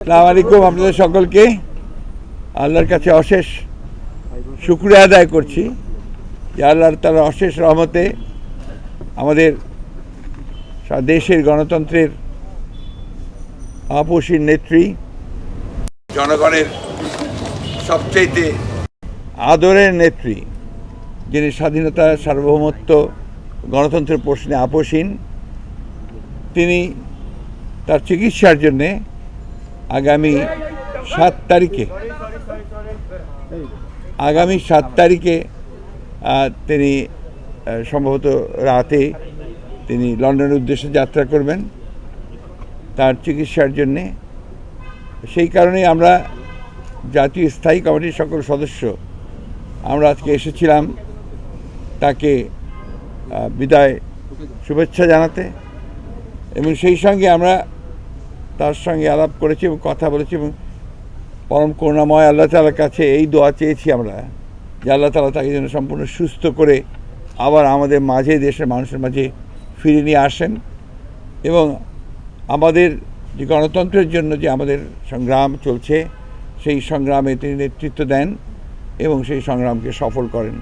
আসসালামু আলাইকুম। আপনাদের সকলকে আল্লাহর কাছে অশেষ শুকরিয়া আদায় করছি যে আল্লাহর তাআলার অশেষ রহমতে আমাদের দেশের গণতন্ত্রের আপসীর নেত্রী, জনগণের সবচেয়ে আদরের নেত্রী, যিনি স্বাধীনতা, সার্বভৌমত্ব, গণতন্ত্রের প্রশ্নে আপসীন, তিনি তার চিকিৎসার জন্যে আগামী 7 তারিখে তিনি সম্ভবত রাতে তিনি লন্ডনের উদ্দেশ্যে যাত্রা করবেন তার চিকিৎসার জন্যে। সেই কারণেই আমরা জাতীয় স্থায়ী কমিটির সকল সদস্য আমরা আজকে এসেছিলাম তাকে বিদায় শুভেচ্ছা জানাতে, এবং সেই সঙ্গে আমরা তার সঙ্গে আলাপ করেছি এবং কথা বলেছি এবং পরম করুণাময় আল্লাহ তাআলার কাছে এই দোয়া চেয়েছি আমরা যে আল্লাহ তাআলা তাকে যেন সম্পূর্ণ সুস্থ করে আবার আমাদের মাঝে, দেশের মানুষের মাঝে ফিরে নিয়ে আসেন এবং আমাদের যে গণতন্ত্রের জন্য যে আমাদের সংগ্রাম চলছে সেই সংগ্রামে তিনি নেতৃত্ব দেন এবং সেই সংগ্রামকে সফল করেন।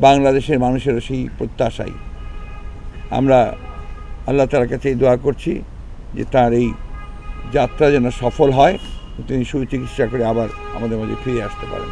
বাংলাদেশের মানুষেরও সেই প্রত্যাশাই আমরা আল্লাহ তাআলার কাছে এই দোয়া করছি যে তার এই যাত্রা যেন সফল হয়, তিনি সুচিকিৎসা করে আবার আমাদের মাঝে ফিরে আসতে পারেন।